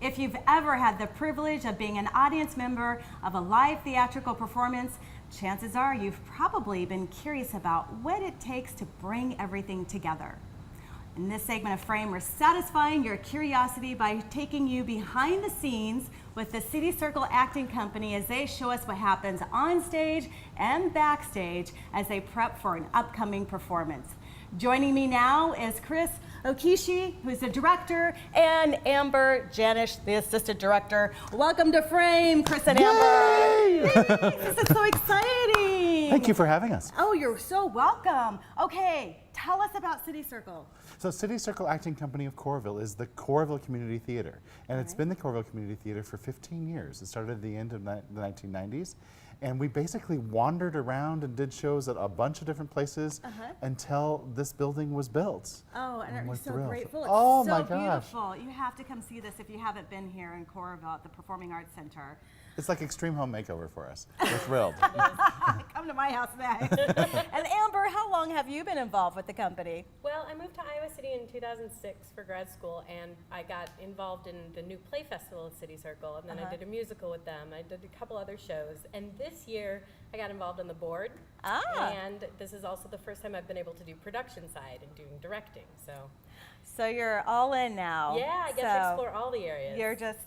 If you've ever had the privilege of being an audience member of a live theatrical performance, chances are you've probably been curious about what it takes to bring everything together. In this segment of Frame, we're satisfying your curiosity by taking you behind the scenes with the City Circle Acting Company as they show us what happens on stage and backstage as they prep for an upcoming performance. Joining me now is Chris Okishi, who's the director, and Amber Janish, the assistant director. Welcome to Frame, Chris and Amber. Yay! This is so exciting. Thank you for having us. Oh, you're so welcome. Okay, tell us about City Circle. So City Circle Acting Company of Coralville is the Coralville Community Theater. And it's been the Coralville Community Theater for 15 years. It started at the end of the 1990s. And we basically wandered around and did shows at a bunch of different places until this building was built. Oh, and we're so thrilled. grateful. It's Oh so my gosh. beautiful. You have to come see this if you haven't been here in Coralville at the Performing Arts Center. It's like extreme home makeover for us. We're thrilled. Come to my house next. And Amber, how long have you been involved with the company? Well, I moved to Iowa City in 2006 for grad school, and I got involved in the new play festival at City Circle, and then I did a musical with them. I did a couple other shows, and this year I got involved on the board. And this is also the first time I've been able to do production side and doing directing. So you're all in now. Yeah, I get to explore all the areas. You're just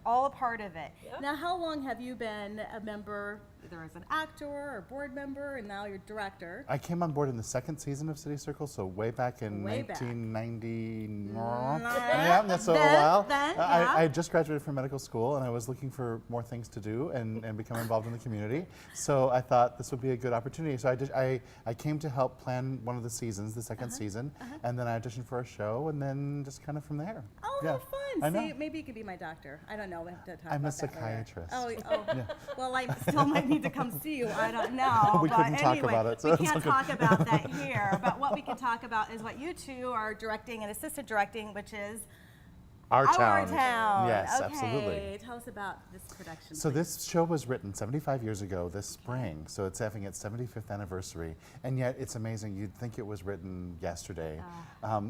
all a part of it. Yep. Now, how long have you been a member, either as an actor or board member, and now you're director? I came on board in the second season of City Circle, so way back in Way back. 1990. Yeah, that's a while. I just graduated from medical school, and I was looking for more things to do and become involved in the community. So I thought this would be a good opportunity. So I came to help plan one of the seasons, the second season, and then I auditioned for a show, and then just kind of from there. Oh, yeah. how fun. I know. See, maybe you could be my doctor. I don't know. We have to talk I'm about a psychiatrist. That later. Oh. Well, I still might need to come see you. I don't know. We but couldn't talk anyway, about it, so we it's can't okay. talk about that here. But what we can talk about is what you two are directing and assistant directing, which is Our Our Town. Town. Yes, Okay. absolutely. Tell us about this production. So please. this show was written 75 years ago this spring, so it's having its 75th anniversary, and yet it's amazing. You'd think it was written yesterday.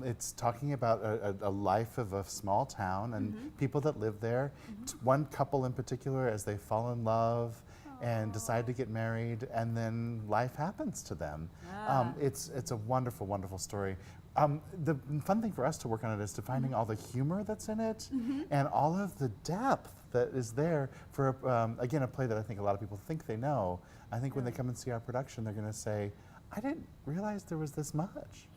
It's talking about a life of a small town and people that live there. One couple in particular, as they fall in love and decide to get married, and then life happens to them. It's a wonderful, wonderful story. The fun thing for us to work on it is to finding all the humor that's in it and all of the depth that is there for, again, a play that I think a lot of people think they know. I think when they come and see our production, they're going to say, I didn't realize there was this much.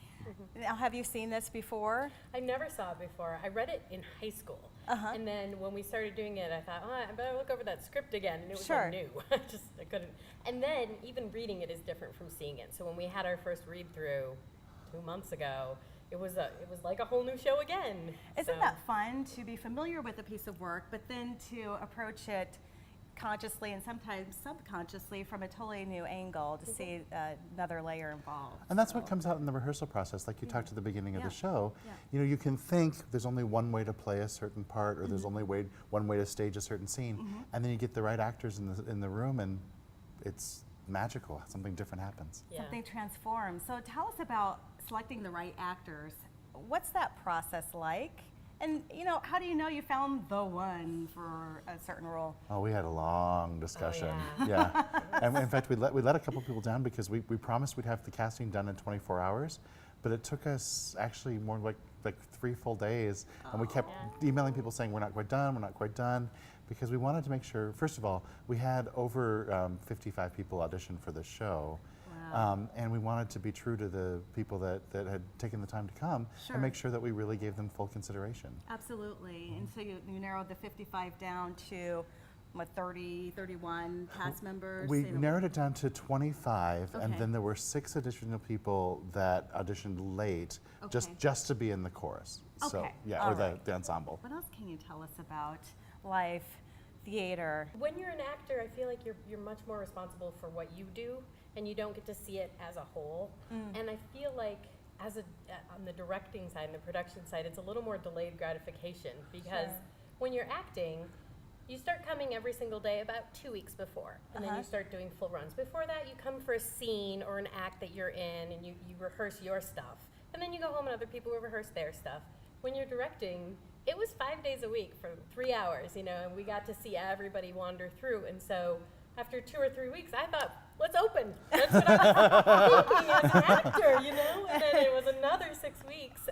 Now, have you seen this before? I never saw it before. I read it in high school. And then when we started doing it, I thought, oh, I better look over that script again. And it was Sure. new. I couldn't. And then even reading it is different from seeing it. So when we had our first read through 2 months ago, it was like a whole new show again. Isn't that fun to be familiar with a piece of work, but then to approach it consciously and sometimes subconsciously from a totally new angle to see another layer involved? And that's what comes out in the rehearsal process, like you talked at the beginning of the show. Yeah. You know, you can think there's only one way to play a certain part, or there's only one way to stage a certain scene, and then you get the right actors in the room, and it's magical. Something different happens. Yeah. Something transforms. So tell us about selecting the right actors. What's that process like? And how do you know you found the one for a certain role? Oh, we had a long discussion. Oh, Yeah. And in fact, we let a couple people down because we promised we'd have the casting done in 24 hours, but it took us actually more like 3 full days, and we kept emailing people saying we're not quite done, because we wanted to make sure, first of all, we had over 55 people audition for this show. Wow. And we wanted to be true to the people that had taken the time to come Sure. and make sure that we really gave them full consideration. Absolutely. And so you narrowed the 55 down to, what, 30, 31 cast members? We narrowed it down to 25, and Okay. then there were 6 additional people that auditioned late Okay. just to be in the chorus. So, Okay. yeah, All or right. the ensemble. What else can you tell us about life, theater? When you're an actor, I feel like you're much more responsible for what you do, and you don't get to see it as a whole. And I feel like on the directing side and the production side, it's a little more delayed gratification, because when you're acting, you start coming every single day about 2 weeks before, and then you start doing full runs. Before that, you come for a scene or an act that you're in, and you rehearse your stuff. and then you go home and other people will rehearse their stuff. When you're directing, it was 5 days a week for 3 hours, and we got to see everybody wander through. And so after 2 or 3 weeks, I thought, let's open. That's what I was thinking as an actor, And then it was another 6 weeks.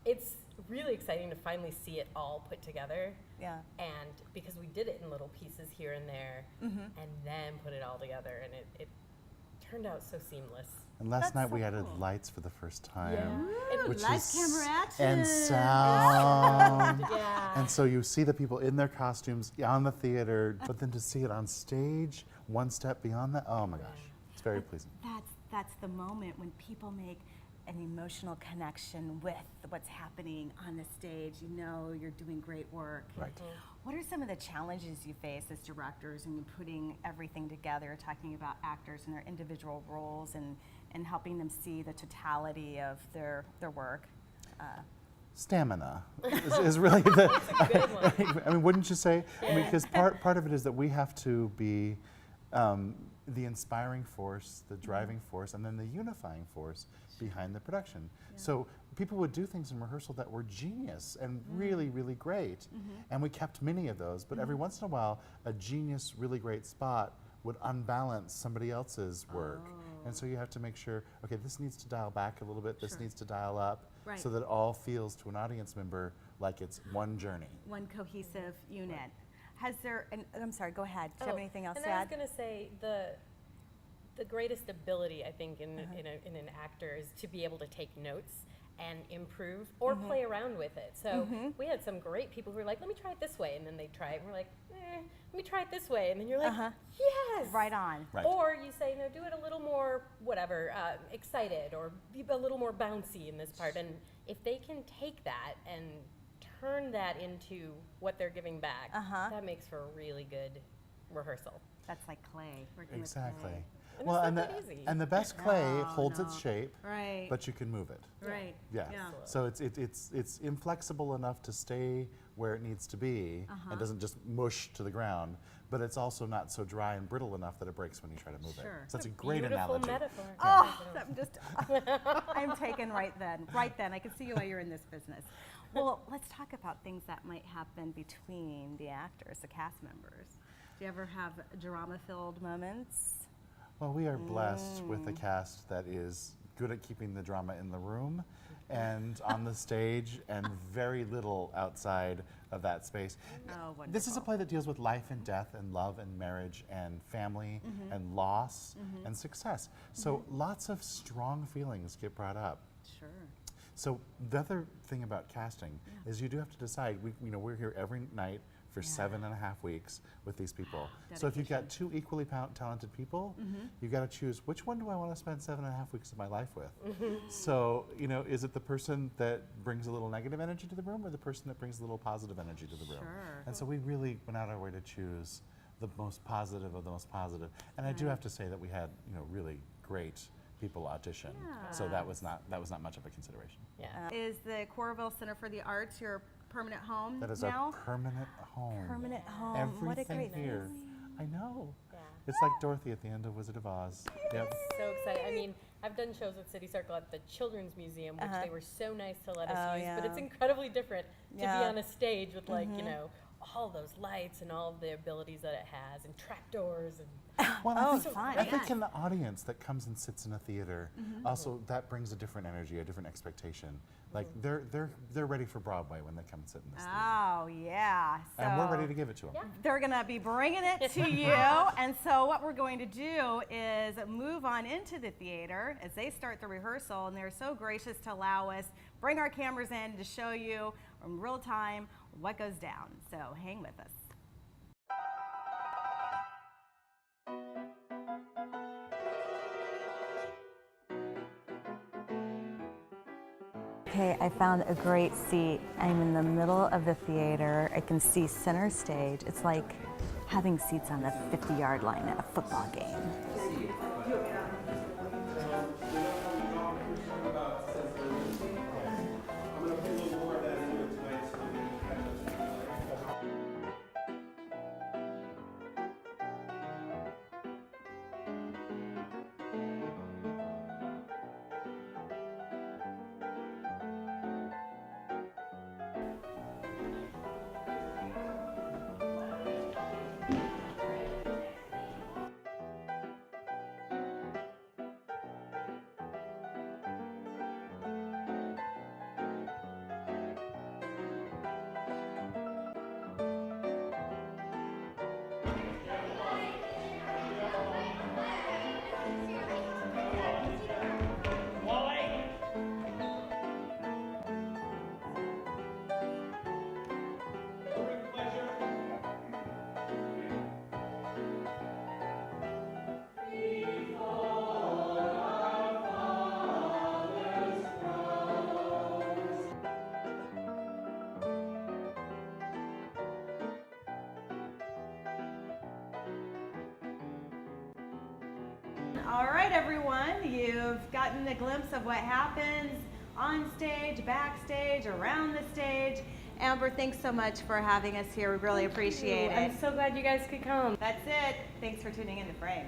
It's really exciting to finally see it all put together. Yeah. And because we did it in little pieces here and there, and then put it all together, and it turned out so seamless. And last That's night so we added cool. lights for the first time. Yeah. Which Lights, is, camera, action. and sound. Yeah. And so you see the people in their costumes on the theater, but then to see it on stage, one step beyond that, oh my gosh, it's very pleasing. That's the moment when people make an emotional connection with what's happening on the stage. You're doing great work. Right. What are some of the challenges you face as directors when you're putting everything together, talking about actors and their individual roles and helping them see the totality of their work? Stamina is really the. That's a good one. I mean, wouldn't you say? I mean, because part of it is that we have to be the inspiring force, the driving force, and then the unifying force behind the production. So people would do things in rehearsal that were genius and really, really great, and we kept many of those. But every once in a while, a genius, really great spot would unbalance somebody else's work, and so you have to make sure, okay, this needs to dial back a little bit, this needs to dial up, Right. so that it all feels to an audience member like it's one journey. One cohesive unit. I'm sorry, go ahead. Do you have anything else to I was add? going to say the greatest ability I think in an actor is to be able to take notes and improve or play around with it. So we had some great people who were like, let me try it this way, and then they try it, and we're like, let me try it this way, and then you're like, yes, Right on. Right. Or you say, no, do it a little more, whatever, excited, or be a little more bouncy in this part. And if they can take that and turn that into what they're giving back, that makes for a really good rehearsal. That's like clay. Working with Exactly. clay. And Well, it's and not the, that easy. and the best clay No, holds no. its shape, Right. but you can move it. Right. Yeah. Yeah. So it's inflexible enough to stay where it needs to be and doesn't just mush to the ground, but it's also not so dry and brittle enough that it breaks when you try to move Sure. it. So that's a great Beautiful analogy. metaphor. Oh, I'm just, I'm taken right then. Right then. I can see why you're in this business. Well, let's talk about things that might happen between the actors, the cast members. Do you ever have drama-filled moments? Well, we are blessed with a cast that is good at keeping the drama in the room and on the stage and very little outside of that space. Oh, wonderful. This is a play that deals with life and death and love and marriage and family and loss and success. So lots of strong feelings get brought up. Sure. So the other thing about casting is you do have to decide. We're here every night for 7.5 weeks with these people. So if you've got two equally talented people, you've got to choose which one do I want to spend 7.5 weeks of my life with. So is it the person that brings a little negative energy to the room, or the person that brings a little positive energy to the room? Sure. And so we really went out our way to choose the most positive of the most positive. And I do have to say that we had really great people audition. So that was not much of a consideration. Yeah. Is the Coralville Center for the Arts your permanent home That is now? our permanent home. Permanent home. Everything What a great here. feeling. I know. Yeah. It's like Dorothy at the end of Wizard of Oz. Yep. So excited. I mean, I've done shows with City Circle at the Children's Museum, which they were so nice to let us Oh, use, but it's yeah. incredibly different to Yeah. be on a stage with all those lights and all of the abilities that it has, and trapdoors and Well, Oh, I think, fun, I think yeah. in the audience that comes and sits in a theater, also that brings a different energy, a different expectation. Like they're ready for Broadway when they come and sit in this theater, Oh, yeah. and we're So ready to give it to them. Yeah. they're going to be bringing it to you. And so what we're going to do is move on into the theater as they start the rehearsal. And they're so gracious to allow us bring our cameras in to show you in real time what goes down. So hang with us. Okay, I found a great seat. I'm in the middle of the theater. I can see center stage. It's like having seats on the 50-yard line at a football game. right, everyone, you've gotten a glimpse of what happens on stage, backstage, around the stage. Amber, thanks so much for having us here. We really appreciate it. I'm so glad you guys could come. That's it. Thanks for tuning in to Frame.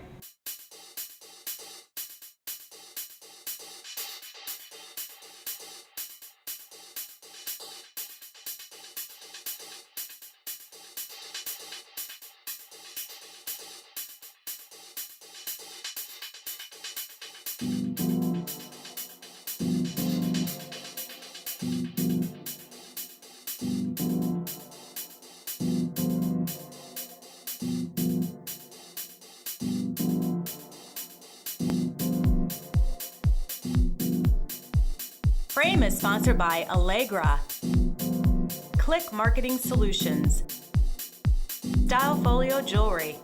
Frame is sponsored by Allegra, Click Marketing Solutions, Stylefolio Jewelry,